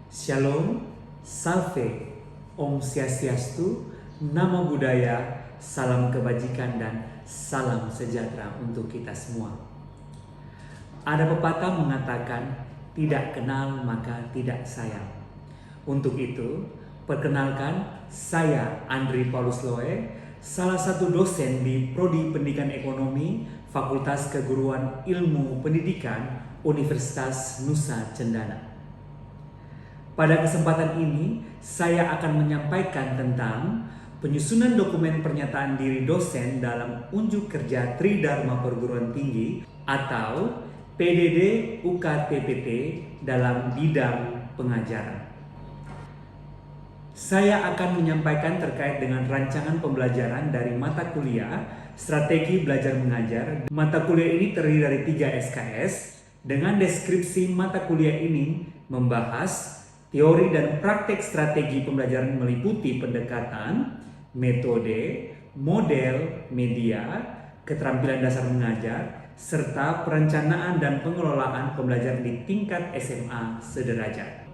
Shalom, Salve, Om Swastiastu, Namo Buddhaya, salam kebajikan dan salam sejahtera untuk kita semua. Ada pepatah mengatakan, tidak kenal maka tidak sayang. Untuk itu, perkenalkan saya Andri Paulus Loe, salah satu dosen di Prodi Pendidikan Ekonomi, Fakultas Keguruan Ilmu Pendidikan, Universitas Nusa Cendana. Pada kesempatan ini, saya akan menyampaikan tentang penyusunan dokumen pernyataan diri dosen dalam unjuk kerja Tridharma Perguruan Tinggi atau PDD UKTPT dalam bidang pengajaran. Saya akan menyampaikan terkait dengan rancangan pembelajaran dari mata kuliah Strategi Belajar Mengajar. Mata kuliah ini terdiri dari 3 SKS dengan deskripsi mata kuliah ini membahas teori dan praktek strategi pembelajaran meliputi pendekatan, metode, model, media, keterampilan dasar mengajar, serta perencanaan dan pengelolaan pembelajaran di tingkat SMA sederajat.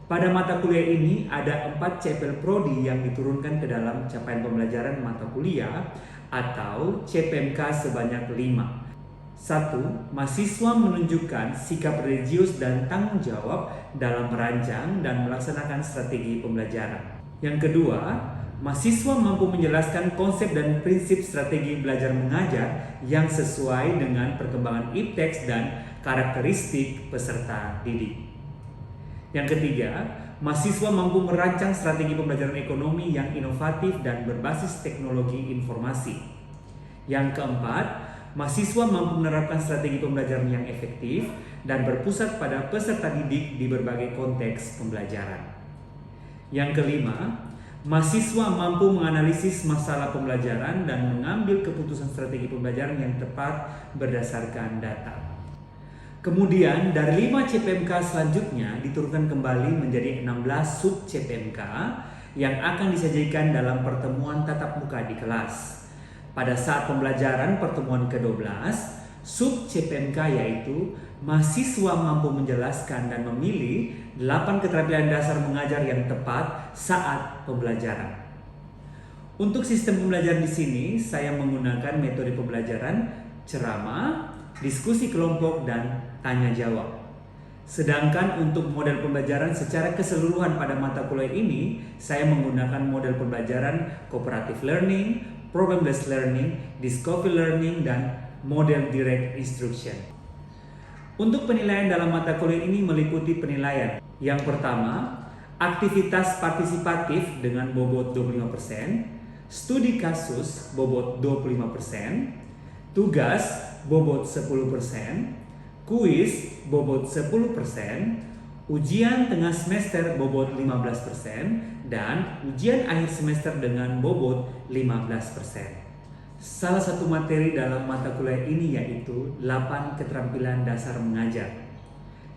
Pada mata kuliah ini ada 4 CPL Prodi yang diturunkan ke dalam capaian pembelajaran mata kuliah atau CPMK sebanyak 5. 1. Mahasiswa menunjukkan sikap religius dan tanggung jawab dalam merancang dan melaksanakan strategi pembelajaran. Yang kedua, mahasiswa mampu menjelaskan konsep dan prinsip strategi belajar mengajar yang sesuai dengan perkembangan ipteks dan karakteristik peserta didik. Yang ketiga, mahasiswa mampu merancang strategi pembelajaran ekonomi yang inovatif dan berbasis teknologi informasi. Yang keempat, mahasiswa mampu menerapkan strategi pembelajaran yang efektif dan berpusat pada peserta didik di berbagai konteks pembelajaran. Yang kelima, mahasiswa mampu menganalisis masalah pembelajaran dan mengambil keputusan strategi pembelajaran yang tepat berdasarkan data. Kemudian dari 5 CPMK selanjutnya diturunkan kembali menjadi 16 sub CPMK yang akan disajikan dalam pertemuan tatap muka di kelas. Pada saat pembelajaran pertemuan ke-12, sub CPMK yaitu mahasiswa mampu menjelaskan dan memilih 8 keterampilan dasar mengajar yang tepat saat pembelajaran. Untuk sistem pembelajaran di sini, saya menggunakan metode pembelajaran ceramah, diskusi kelompok, dan tanya jawab. Sedangkan untuk model pembelajaran secara keseluruhan pada mata kuliah ini, saya menggunakan model pembelajaran cooperative learning, problem-based learning, discovery learning, dan model direct instruction. Untuk penilaian dalam mata kuliah ini meliputi penilaian. Yang pertama, aktivitas partisipatif dengan bobot 25%, studi kasus bobot 25%, tugas bobot 10%, kuis bobot 10%, ujian tengah semester bobot 15%, dan ujian akhir semester dengan bobot 15%. Salah satu materi dalam mata kuliah ini yaitu 8 keterampilan dasar mengajar.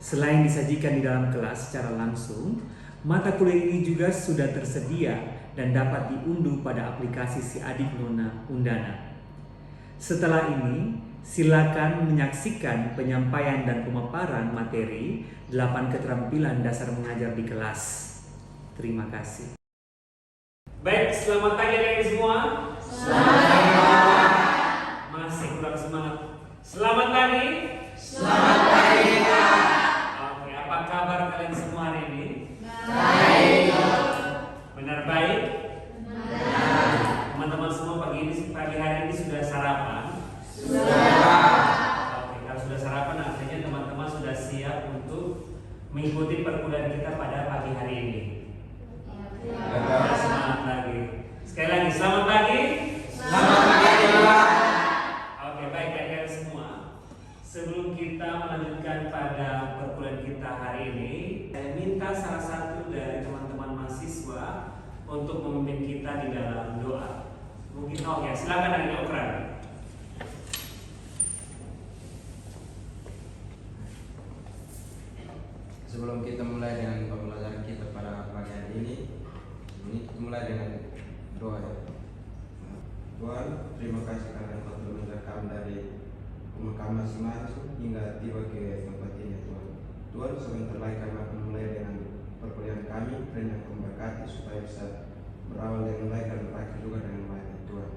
Selain disajikan di dalam kelas secara langsung, mata kuliah ini juga sudah tersedia dan dapat diunduh pada aplikasi Si Adik Nona Undana. Setelah ini, silakan menyaksikan penyampaian dan pemaparan materi 8 keterampilan dasar mengajar di kelas. Terima kasih. Baik, selamat pagi adik-adik semua. Selamat pagi. Masih kurang semangat. Selamat pagi. Selamat pagi, Kak. Oke, apa kabar kalian semua hari ini? Baik. Benar baik? Benar. Teman-teman semua pagi hari ini sudah sarapan? Sudah. Oke, kalau sudah sarapan artinya teman-teman sudah siap untuk mengikuti perkuliahan kita pada pagi hari ini. Semangat lagi. Sekali lagi, selamat pagi. Selamat pagi, Pak. Oke, baik adik-adik semua. Sebelum kita melanjutkan pada perkuliahan kita hari ini, saya minta salah satu dari teman-teman mahasiswa untuk memimpin kita di dalam doa. Mungkin silakan dari Okran. Sebelum kita mulai dengan pembelajaran kita pada pagi hari ini kita mulai dengan doa ya. Tuhan, terima kasih karena Engkau telah menjaga kami dari rumah kami masing-masing hingga tiba ke tempat ini Tuhan. Tuhan, sebentar lagi kami akan mulai dengan perkuliahan kami. Tuhan yang memberkati supaya bisa berawal dengan baik dan berakhir juga dengan baik ya Tuhan.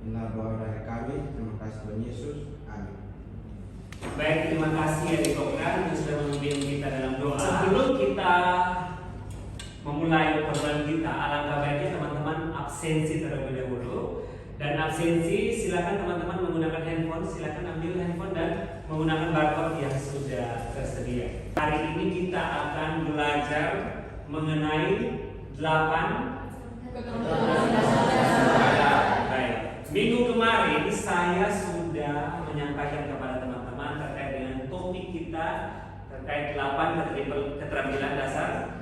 Inilah doa dari kami. Terima kasih Tuhan Yesus. Amin. Baik, terima kasih ya Dikopran yang sudah membimbing kita dalam doa. Sebelum kita memulai pertemuan kita, alangkah baiknya teman-teman absensi terlebih dahulu. Dan absensi silakan teman-teman menggunakan handphone, silakan ambil handphone dan menggunakan barcode yang sudah tersedia. Hari ini kita akan belajar mengenai 8 baik. Minggu kemarin saya sudah menyampaikan kepada teman-teman terkait dengan topik kita terkait 8 keterampilan dasar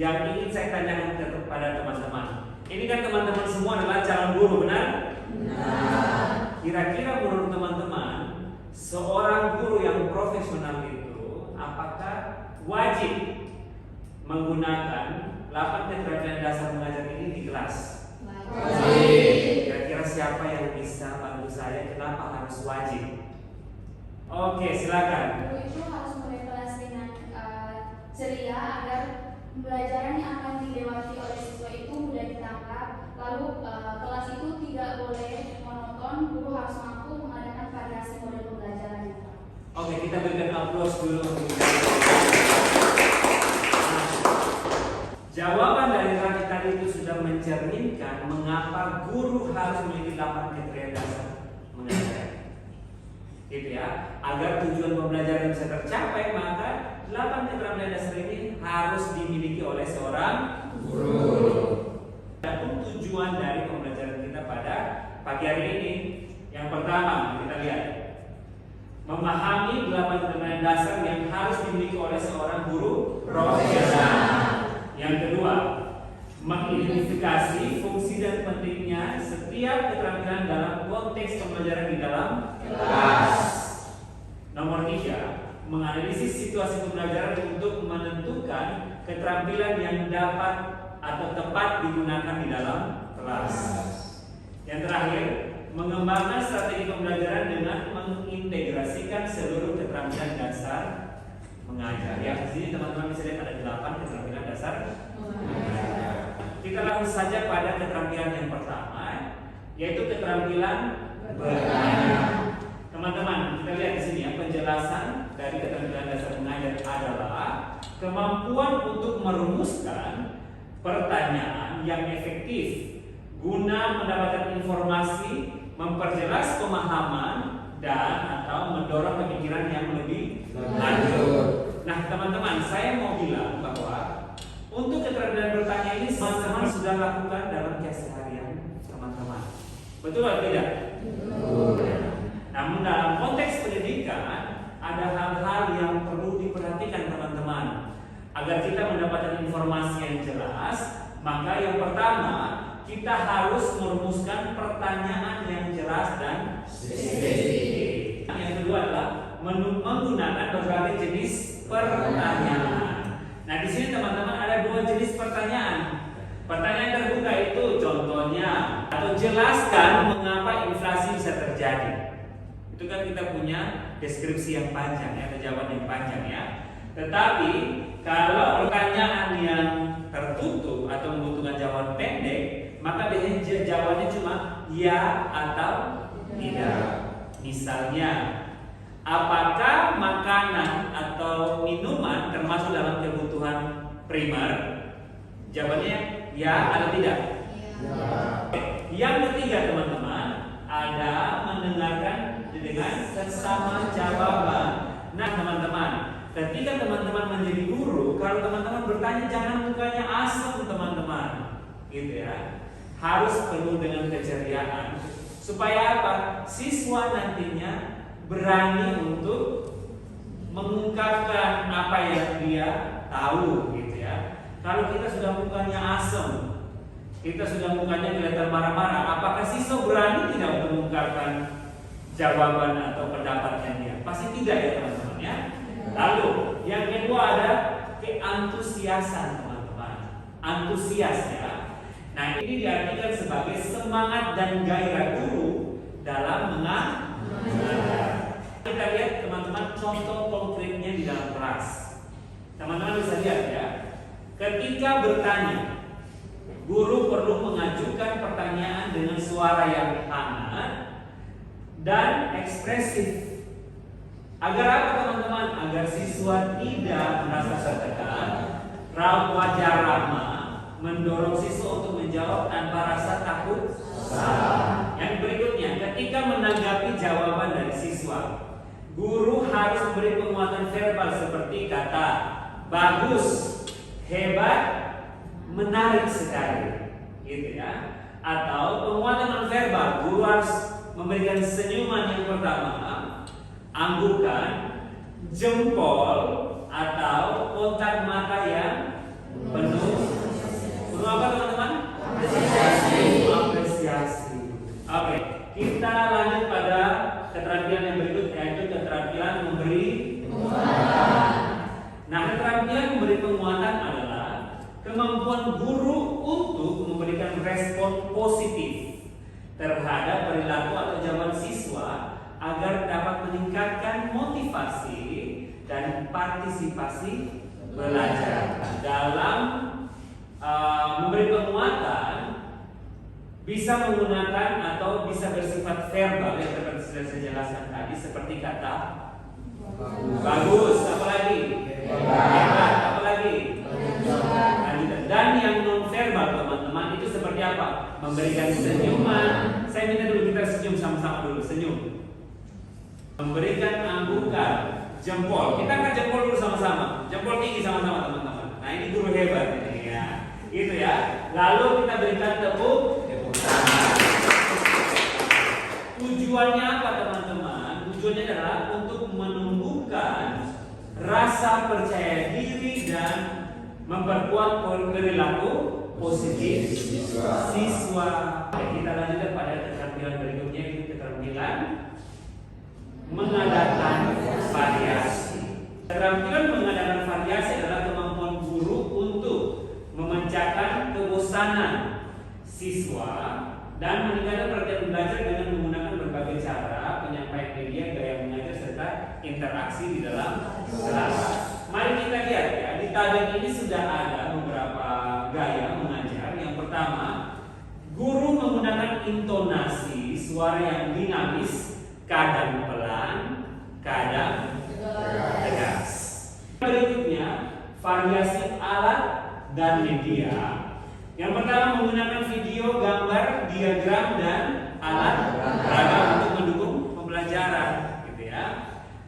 yang ingin saya tanyakan kepada teman-teman. Ini kan teman-teman semua adalah calon guru, benar? Kira-kira menurut teman-teman, seorang guru yang profesional itu apakah wajib menggunakan 8 keterampilan dasar mengajar ini di kelas? Kira-kira siapa yang bisa bantu saya kenapa harus wajib? Oke, silakan. Guru itu harus mulai kelas dengan ceria agar pembelajaran yang akan dilewati oleh siswa itu mudah ditangkap. Lalu kelas itu tidak boleh monoton. Guru harus mampu mengadakan variasi model pembelajaran. Oke, kita berikan aplaus dulu untuk jawaban dari Rani tadi itu sudah mencerminkan mengapa guru harus memiliki 8 kriteria dasar mengajar. Gitu ya, agar tujuan pembelajaran bisa tercapai, maka 8 keterampilan dasar ini harus dimiliki oleh seorang guru. Adapun tujuan dari pembelajaran kita pada pagi hari ini, yang pertama kita lihat memahami 8 keterampilan dasar yang harus dimiliki oleh seorang guru profesional. Yang kedua, mengidentifikasi fungsi dan pentingnya setiap keterampilan dalam konteks pembelajaran di dalam kelas. Nomor 3, menganalisis situasi pembelajaran untuk menentukan keterampilan yang dapat atau tepat digunakan di dalam kelas. Yang terakhir, mengembangkan strategi pembelajaran dengan mengintegrasikan seluruh keterampilan dasar mengajar. Ya, di sini teman-teman bisa lihat ada 8 keterampilan dasar mengajar. Kita langsung saja pada keterampilan yang pertama, yaitu keterampilan bertanya. Teman-teman, kita lihat di sini ya, penjelasan dari keterampilan dasar mengajar adalah kemampuan untuk merumuskan pertanyaan yang efektif guna mendapatkan informasi, memperjelas pemahaman dan atau mendorong pemikiran yang lebih lanjut. Nah, teman-teman, saya mau bilang bahwa untuk keterampilan bertanya ini teman-teman sudah lakukan dalam keseharian teman-teman. Betul atau tidak? Betul. Namun dalam konteks pendidikan ada hal-hal yang perlu diperhatikan teman-teman. Agar kita mendapatkan informasi yang jelas, maka yang pertama kita harus merumuskan pertanyaan yang jelas dan spesifik. Yang kedua adalah menggunakan berbagai jenis pertanyaan. Nah, di sini teman-teman ada 2 jenis pertanyaan. Pertanyaan terbuka itu contohnya atau jelaskan mengapa inflasi bisa terjadi. Itu kan kita punya deskripsi yang panjang ya, atau jawaban yang panjang ya. Tetapi kalau pertanyaan yang tertutup atau membutuhkan jawaban pendek, maka biasanya jawabannya cuma ya atau tidak. Misalnya, apakah makanan atau minuman termasuk dalam kebutuhan primer? Jawabannya ya atau tidak? Ya. Yang ketiga teman-teman, ada mendengarkan dengan sesama jawaban. Nah teman-teman, ketika teman-teman menjadi guru, kalau teman-teman bertanya jangan mukanya asem teman-teman, gitu ya. Harus penuh dengan keceriaan supaya apa? Siswa nantinya berani untuk mengungkapkan apa yang dia tahu, gitu ya. Kalau kita sudah mukanya asem, kita sudah mukanya kelihatan marah-marah, apakah siswa berani tidak untuk mengungkapkan jawaban atau pendapatnya dia? Pasti tidak ya teman-teman ya. Lalu yang kedua ada keantusiasan teman-teman, antusias ya. Nah ini diartikan sebagai semangat dan gairah guru dalam mengajar. Kita lihat teman-teman contoh konkretnya di dalam kelas. Teman-teman bisa lihat ya, ketika bertanya, guru perlu mengajukan pertanyaan dengan suara yang hangat dan ekspresif. Agar apa teman-teman? Agar siswa tidak merasa tertekan, raut wajah ramah mendorong siswa untuk menjawab tanpa rasa takut salah. Yang berikutnya, ketika menanggapi jawaban dari siswa, guru harus memberi penguatan verbal seperti kata bagus, hebat, menarik sekali, gitu ya. Atau penguatan nonverbal, guru harus memberikan senyuman yang pertama, anggukan, jempol, atau kontak mata yang penuh apa teman-teman? Apresiasi. Oke, kita lanjut pada keterampilan yang berikut, yaitu keterampilan memberi penguatan. Nah, keterampilan memberi penguatan adalah kemampuan guru untuk memberikan respon positif terhadap perilaku atau jawaban siswa agar dapat meningkatkan motivasi dan partisipasi belajar. Dalam memberi penguatan bisa menggunakan atau bisa bersifat verbal yang seperti sudah saya jelaskan tadi, seperti kata bagus, apalagi hebat, apalagi dan yang non verbal teman-teman itu seperti apa? Memberikan senyuman. Saya minta dulu kita senyum sama-sama dulu, senyum. Memberikan anggukan, jempol. Kita angkat jempol dulu sama-sama, jempol tinggi sama-sama teman-teman. Nah ini guru hebat ini ya, gitu ya. Lalu kita berikan tepuk tangan. Tujuannya apa teman-teman? Tujuannya adalah untuk menumbuhkan rasa percaya diri dan memperkuat perilaku positif siswa. Kita lanjutkan pada keterampilan berikutnya, yaitu keterampilan mengadakan variasi. Keterampilan mengadakan variasi adalah kemampuan guru untuk memecahkan kebosanan siswa dan meningkatkan perhatian belajar dengan menggunakan berbagai cara, penyampaian media, gaya mengajar, serta interaksi di dalam kelas. Mari kita lihat ya, di tabel ini sudah ada beberapa gaya mengajar. Yang pertama, guru menggunakan intonasi suara yang dinamis, kadang pelan, kadang tegas. Berikutnya, variasi alat dan media. Yang pertama, menggunakan video, gambar, diagram, dan alat peraga untuk mendukung pembelajaran, gitu ya.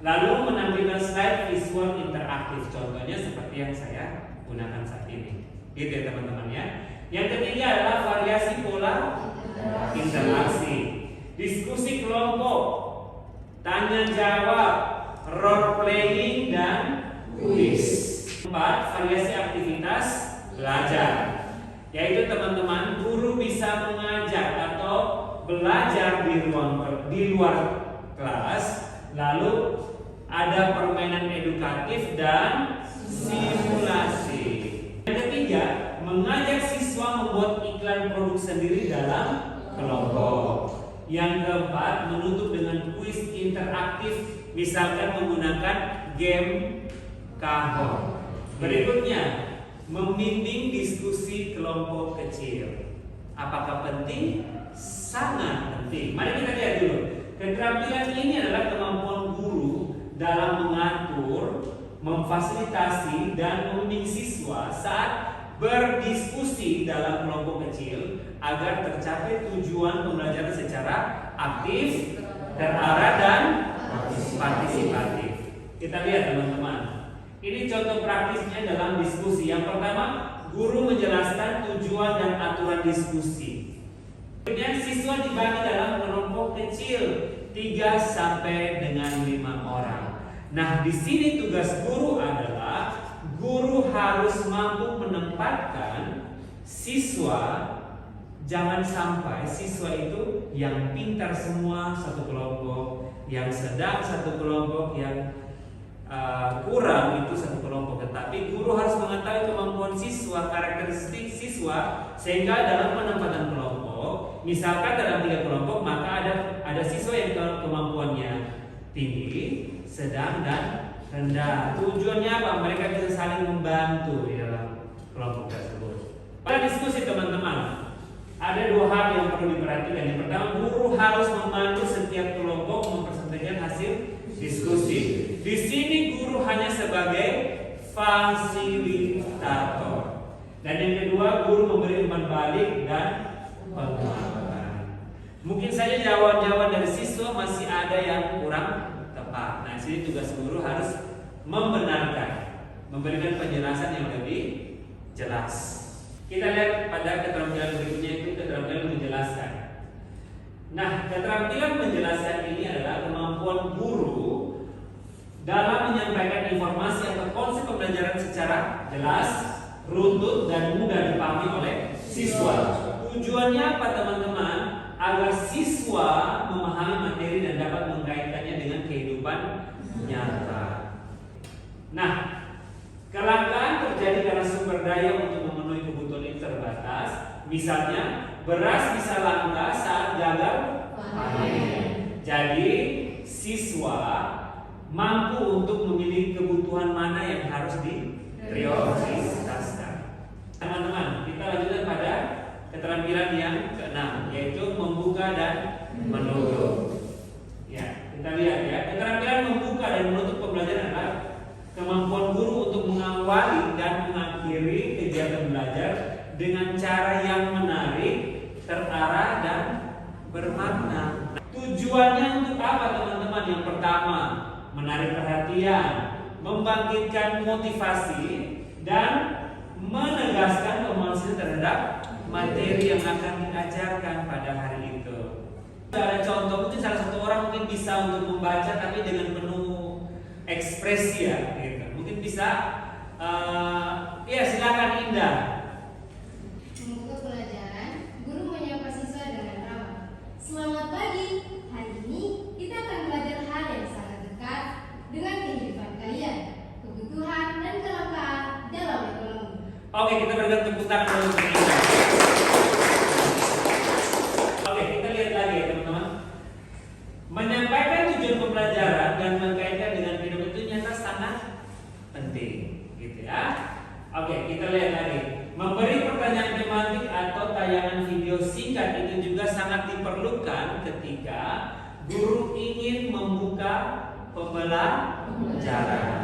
Lalu menampilkan slide visual interaktif, contohnya seperti yang saya gunakan saat ini, gitu ya teman-teman ya. Yang ketiga adalah variasi pola interaksi, diskusi kelompok, tanya jawab, role playing, dan kuis. 4. Variasi aktivitas belajar, yaitu teman-teman guru bisa mengajar atau belajar di luar kelas, lalu ada permainan edukatif dan simulasi. Yang ketiga, mengajak siswa membuat iklan produk sendiri dalam kelompok. Yang keempat, menutup dengan kuis interaktif, misalkan menggunakan game kahon. Berikutnya, membimbing diskusi kelompok kecil. Apakah penting? Sangat penting. Mari kita lihat dulu. Keterampilan ini adalah kemampuan guru dalam mengatur, memfasilitasi, dan membimbing siswa saat berdiskusi dalam kelompok kecil agar tercapai tujuan pembelajaran secara aktif, terarah, dan partisipatif. Kita lihat teman-teman. Ini contoh praktisnya dalam diskusi. Yang pertama, guru menjelaskan tujuan dan aturan diskusi. Kemudian siswa dibagi dalam kelompok kecil 3 sampai dengan 5 orang. Nah, di sini tugas guru adalah guru harus mampu menempatkan siswa. Jangan sampai siswa itu yang pintar semua satu kelompok, yang sedang satu kelompok, yang kurang itu satu kelompok. Tetapi guru harus mengetahui kemampuan siswa, karakteristik siswa, sehingga dalam penempatan kelompok, misalkan dalam 3 kelompok, maka ada siswa yang kemampuannya tinggi, sedang, dan rendah. Tujuannya apa? Mereka bisa saling membantu di dalam kelompok tersebut. Pada diskusi teman-teman, ada dua hal yang perlu diperhatikan. Yang pertama, guru harus memandu setiap kelompok mempresentasikan hasil diskusi. Di sini guru hanya sebagai fasilitator. Dan yang kedua, guru memberi umpan balik dan penguatan. Mungkin saja jawaban-jawaban dari siswa masih ada yang kurang tepat. Nah, sini tugas guru harus membenarkan, memberikan penjelasan yang lebih jelas. Kita lihat pada keterampilan berikutnya, itu keterampilan menjelaskan. Nah, keterampilan menjelaskan ini adalah kemampuan guru dalam menyampaikan informasi atau konsep pembelajaran secara jelas, runtut, dan mudah dipahami oleh siswa. Tujuannya apa teman-teman? Agar siswa memahami materi dan dapat mengkaitkannya dengan kehidupan nyata. Nah, kelangkaan terjadi karena sumber daya untuk memenuhi kebutuhan itu terbatas. Misalnya, beras bisa langka saat gagal panen. Jadi, siswa mampu untuk memilih kebutuhan mana yang harus diprioritaskan. Teman-teman, kita lanjutkan pada keterampilan yang keenam, yaitu membuka dan menutup. Ya, kita lihat ya. Keterampilan membuka dan menutup pembelajaran adalah kemampuan guru untuk mengawali dan mengakhiri kegiatan belajar dengan cara yang menarik, terarah, dan bermakna. Tujuannya untuk apa teman-teman? Yang pertama, menarik perhatian, membangkitkan motivasi, dan menegaskan pemahaman terhadap materi yang akan diajarkan pada hari itu. Ada contoh, mungkin salah satu orang mungkin bisa untuk membaca tapi dengan penuh ekspresi ya, gitu. Mungkin bisa, ya silakan Indah. Membuka pelajaran, guru menyapa siswa dengan ramah. Selamat pagi, hari ini kita akan belajar hal yang sangat dekat dengan kehidupan kalian, kebutuhan dan kelangkaan dalam ekonomi. Oke, kita berikan tepuk tangan dulu untuk Indah. Oke, kita lihat lagi ya teman-teman. Menyampaikan tujuan pembelajaran dan mengkaitkan dengan kehidupan itu nyata sangat penting, gitu ya. Oke, kita lihat lagi. Memberi pertanyaan tematik atau tayangan video singkat itu juga sangat diperlukan ketika guru ingin membuka pembelajaran.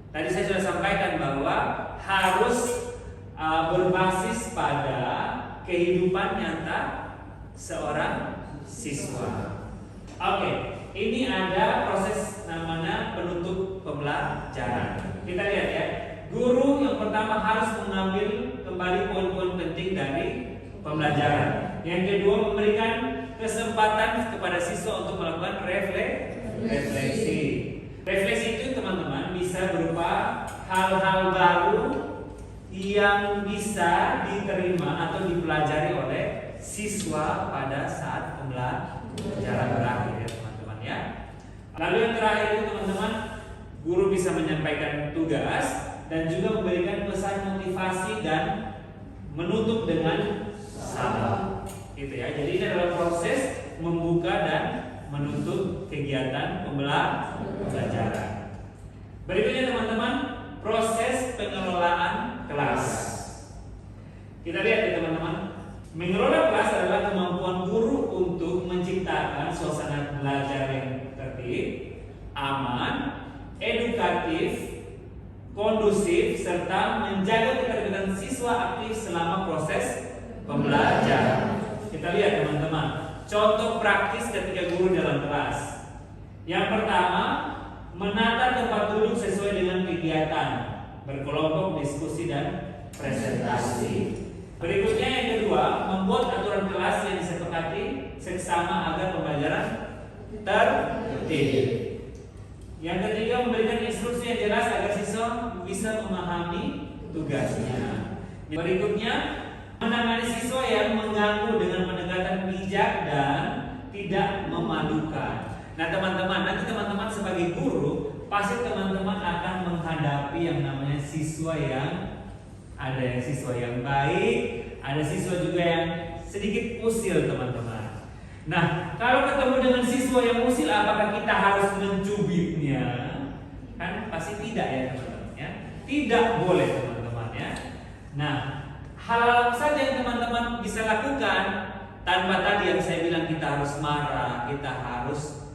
Tadi saya sudah sampaikan bahwa harus berbasis pada kehidupan nyata seorang siswa. Oke, ini ada proses namanya penutup pembelajaran. Kita lihat ya. Guru yang pertama harus mengambil kembali poin-poin penting dari pembelajaran. Yang kedua, memberikan kesempatan kepada siswa untuk melakukan refleksi. Refleksi itu teman-teman bisa berupa hal-hal baru yang bisa diterima atau dipelajari oleh siswa pada saat pembelajaran berakhir ya teman-teman ya. Lalu yang terakhir itu teman-teman, guru bisa menyampaikan tugas dan juga memberikan pesan motivasi dan menutup dengan salam. Gitu ya. Jadi ini adalah proses membuka dan menutup kegiatan pembelajaran. Berikutnya teman-teman, proses pengelolaan kelas. Kita lihat ya teman-teman. Mengelola kelas adalah kemampuan guru untuk menciptakan suasana belajar yang tertib, aman, edukatif, kondusif, serta menjaga keterlibatan siswa aktif selama proses pembelajaran. Kita lihat teman-teman, contoh praktis ketika guru dalam kelas. Yang pertama, menata tempat duduk sesuai dengan kegiatan, berkelompok, diskusi, dan presentasi. Berikutnya yang kedua, membuat aturan kelas yang disepakati seksama agar pembelajaran tertib. Yang ketiga, memberikan instruksi yang jelas agar siswa bisa memahami tugasnya. Berikutnya, menangani siswa yang mengganggu dengan pendekatan bijak dan tidak memalukan. Nah teman-teman, nanti teman-teman sebagai guru pasti teman-teman akan menghadapi yang namanya siswa yang ada yang siswa yang baik, ada siswa juga yang sedikit usil teman-teman. Nah kalau ketemu dengan siswa yang usil, apakah kita harus mencubitnya? Kan pasti tidak ya teman-teman ya. Tidak boleh teman-teman ya. Nah, hal saja yang teman-teman bisa lakukan tanpa tadi yang saya bilang kita harus marah, kita harus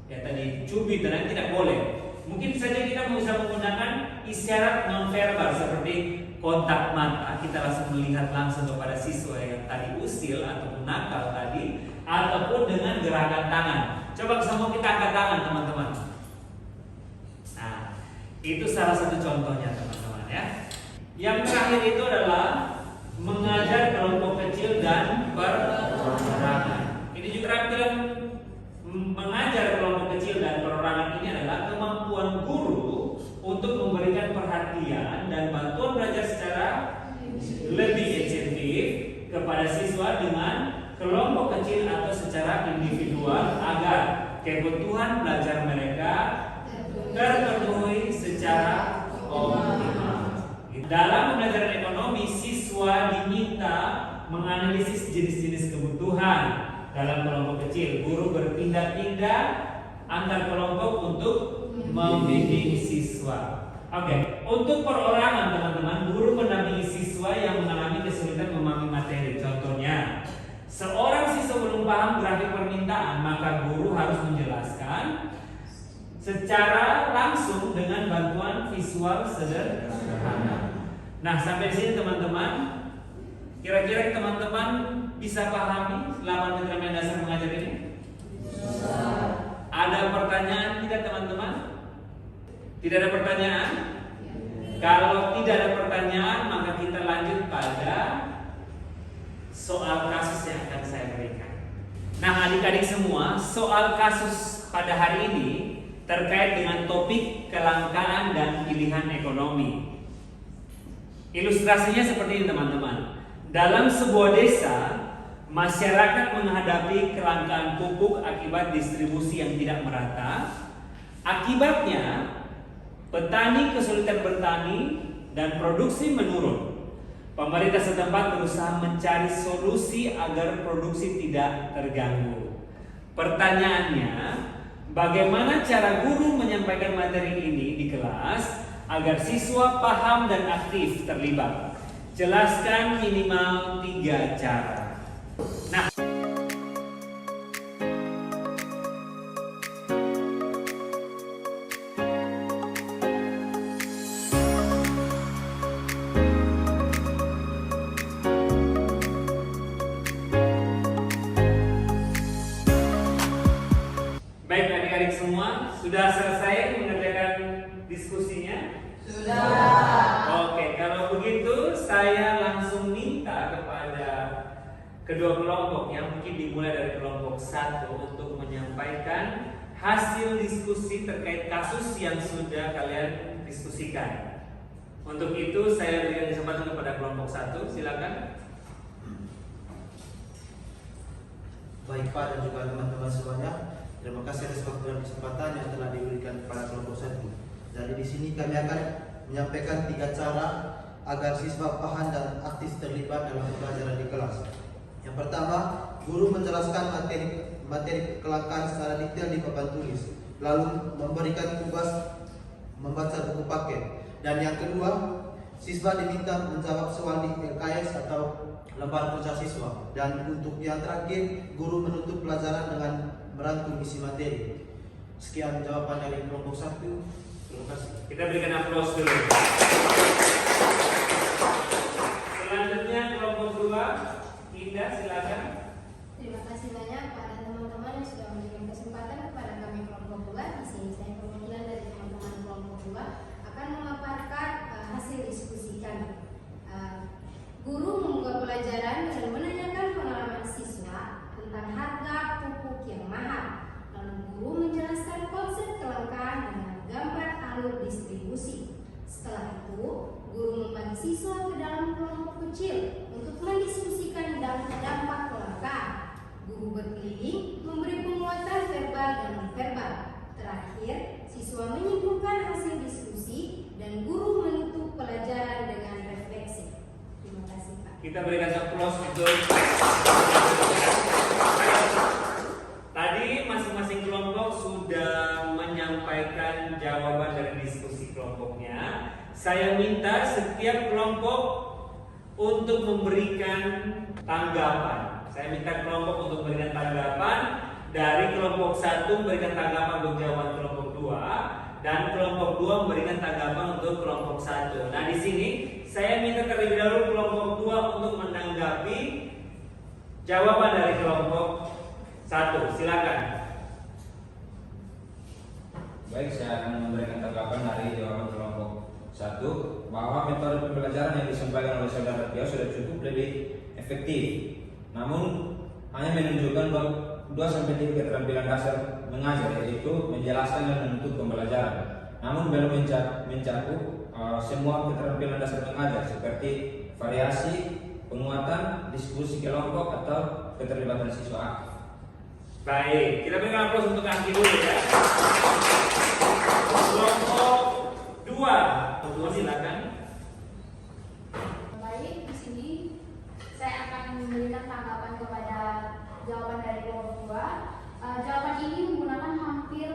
ya tadi cubit dan tidak boleh. Mungkin saja kita bisa menggunakan isyarat nonverbal seperti kontak mata, kita langsung melihat langsung kepada siswa yang tadi usil atau nakal tadi, ataupun dengan gerakan tangan. Coba semua kita angkat tangan teman-teman. Nah, itu salah satu contohnya teman-teman ya. Yang terakhir itu adalah mengajar kelompok kecil dan perorangan. Ini juga keterampilan mengajar kelompok kecil dan perorangan ini adalah kemampuan guru untuk memberikan perhatian dan bantuan belajar secara lebih intensif kepada siswa dengan kelompok kecil atau secara individual agar kebutuhan belajar mereka terpenuhi secara optimal. Dalam pembelajaran ekonomi, siswa diminta menganalisis jenis-jenis kebutuhan dalam kelompok kecil. Guru berpindah-pindah antar kelompok untuk membimbing siswa. Oke, untuk perorangan teman-teman, guru mendampingi siswa yang mengalami kesulitan memahami materi. Contohnya, seorang siswa belum paham grafik permintaan, maka guru harus menjelaskan secara langsung dengan bantuan visual sederhana. Nah, sampai sini teman-teman, kira-kira teman-teman bisa pahami 8 keterampilan dasar mengajar ini? Ada pertanyaan tidak teman-teman? Tidak ada pertanyaan? Kalau tidak ada pertanyaan, maka kita lanjut pada soal kasus yang akan saya berikan. Nah, adik-adik semua, soal kasus pada hari ini terkait dengan topik kelangkaan dan pilihan ekonomi. Ilustrasinya seperti ini teman-teman. Dalam sebuah desa, masyarakat menghadapi kelangkaan pupuk akibat distribusi yang tidak merata. Akibatnya, petani kesulitan bertani dan produksi menurun. Pemerintah setempat berusaha mencari solusi agar produksi tidak terganggu. Pertanyaannya, bagaimana cara guru menyampaikan materi ini di kelas agar siswa paham dan aktif terlibat? Jelaskan minimal 3 cara. Nah, baik adik-adik semua, sudah selesai mengerjakan diskusinya? Oke, kalau begitu saya langsung minta kepada kedua kelompok yang mungkin dimulai dari kelompok 1 untuk menyampaikan hasil diskusi terkait kasus yang sudah kalian diskusikan. Untuk itu saya berikan kesempatan kepada kelompok 1, silakan. Baik Pak dan juga teman-teman semuanya, terima kasih atas waktu dan kesempatan yang telah diberikan kepada kelompok 1. Jadi di sini kami akan menyampaikan 3 cara agar siswa paham dan aktif terlibat dalam pembelajaran di kelas. Yang pertama, guru menjelaskan materi kelangkaan secara detail di papan tulis, lalu memberikan tugas membaca buku paket. Dan yang kedua, siswa diminta menjawab soal di LKS atau lembar kerja siswa. Dan untuk yang terakhir, guru menutup pelajaran dengan merangkum isi materi. Sekian jawaban dari kelompok 1. Terima kasih. Kita berikan aplaus dulu. Selanjutnya kelompok 2, Indah, silakan. Terima kasih banyak pada teman-teman yang sudah memberikan kesempatan kepada kami kelompok 2. Di sini saya perwakilan dari teman-teman kelompok 2 akan memaparkan hasil diskusi kami. Guru membuka pelajaran dengan menanyakan pengalaman siswa tentang harga pupuk yang mahal. Lalu guru menjelaskan konsep kelangkaan dengan gambar alur distribusi. Setelah itu, guru membagi siswa ke dalam kelompok kecil untuk mendiskusikan dampak kelangkaan. Guru berkeliling memberi penguatan verbal dan non-verbal. Terakhir, siswa menyimpulkan hasil diskusi dan guru menutup pelajaran dengan refleksi. Terima kasih Pak. Kita berikan aplaus untuk tadi masing-masing kelompok sudah menyampaikan jawaban dari diskusi saya minta setiap kelompok untuk memberikan tanggapan. Saya minta kelompok untuk memberikan tanggapan. Dari kelompok 1 memberikan tanggapan untuk jawaban kelompok 2 dan kelompok 2 memberikan tanggapan untuk kelompok 1. Nah, di sini saya minta terlebih dahulu kelompok 2 untuk menanggapi jawaban dari kelompok 1. Silakan. Baik, saya akan memberikan tanggapan dari jawaban kelompok 1 bahwa metode pembelajaran yang disampaikan oleh saudara Tio sudah cukup lebih efektif. Namun hanya menunjukkan 2-3 keterampilan dasar mengajar, yaitu menjelaskan dan menuntut pembelajaran. Namun belum mencakup semua keterampilan dasar mengajar seperti variasi, penguatan, diskusi kelompok atau keterlibatan siswa aktif. Baik, kita berikan aplaus untuk Anggi dulu ya. Kelompok 2, silakan. Baik, di sini saya akan memberikan tanggapan kepada jawaban dari kelompok 2. Jawaban ini menggunakan hampir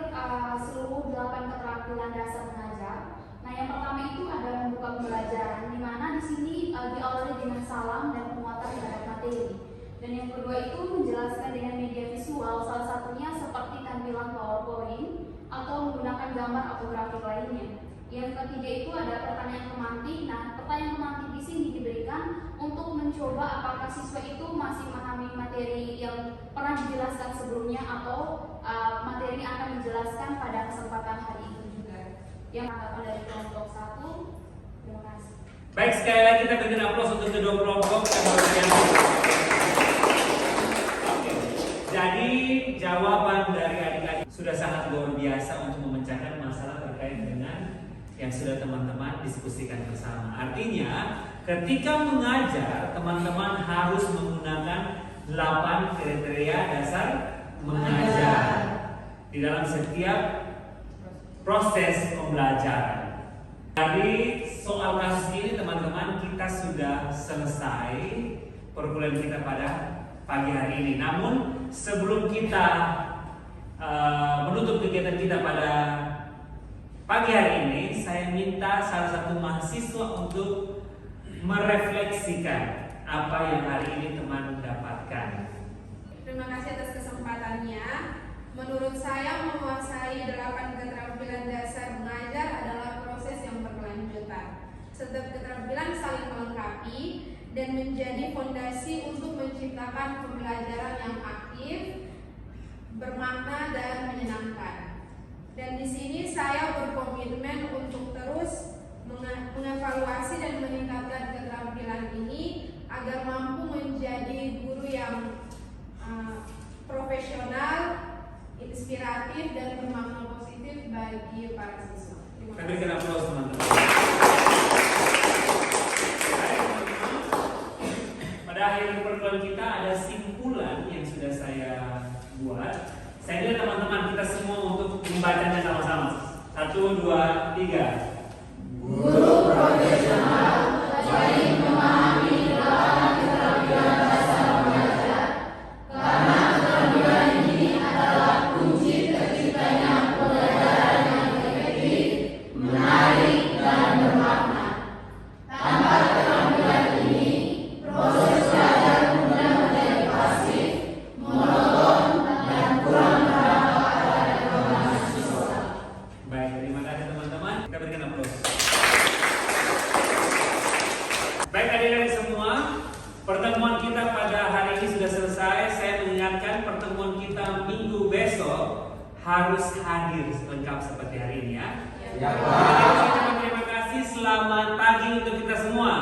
seluruh 8 keterampilan dasar mengajar. Nah, yang pertama itu ada membuka pembelajaran, di mana di sini diawali dengan salam dan penguatan terhadap materi. Dan yang kedua itu menjelaskan dengan media visual, salah satunya seperti tampilan PowerPoint atau menggunakan gambar atau grafik lainnya. Yang ketiga itu ada pertanyaan pemantik. Nah, pertanyaan pemantik di sini diberikan untuk mencoba apakah siswa itu masih memahami materi yang pernah dijelaskan sebelumnya atau materi yang akan dijelaskan pada kesempatan hari itu juga. Yang tanggapan dari kelompok 1. Terima kasih. Baik, sekali lagi kita berikan aplaus untuk kedua kelompok. Oke. Jadi jawaban dari adik-adik sudah sangat luar biasa untuk memecahkan masalah terkait dengan yang sudah teman-teman diskusikan bersama. Artinya, ketika mengajar, teman-teman harus menggunakan 8 kriteria dasar mengajar di dalam setiap proses pembelajaran. Dari soal kasus ini, teman-teman, kita sudah selesai perkuliahan kita pada pagi hari ini. Namun, sebelum kita menutup kegiatan kita pada pagi hari ini, saya minta salah satu mahasiswa untuk merefleksikan apa yang hari ini teman dapatkan. Terima kasih atas kesempatannya. Menurut saya, menguasai 8 keterampilan dasar mengajar adalah proses yang berkelanjutan. Setiap keterampilan saling melengkapi dan menjadi fondasi untuk menciptakan pembelajaran yang aktif, bermakna dan menyenangkan. Dan di sini saya berkomitmen untuk terus mengevaluasi dan meningkatkan keterampilan ini agar mampu menjadi guru yang profesional, inspiratif dan bermakna positif bagi para siswa. Terima Kita kasih. berikan aplaus teman-teman. Pada akhir pertemuan kita ada simpulan yang sudah saya buat. Saya minta teman-teman kita semua untuk membacanya sama-sama. 1, 2, 3. Guru profesional wajib memahami 8 keterampilan dasar mengajar, karena keterampilan ini adalah kunci terciptanya pembelajaran yang efektif, menarik, dan bermakna. Tanpa keterampilan ini, proses belajar mudah menjadi pasif, monoton, dan kurang berdampak pada perkembangan siswa. Baik, terima kasih teman-teman. Kita berikan aplaus. Baik adik-adik semua, pertemuan kita pada hari ini sudah selesai. Saya mengingatkan pertemuan kita minggu besok harus hadir lengkap seperti hari ini ya. Terima kasih, selamat pagi untuk kita semua.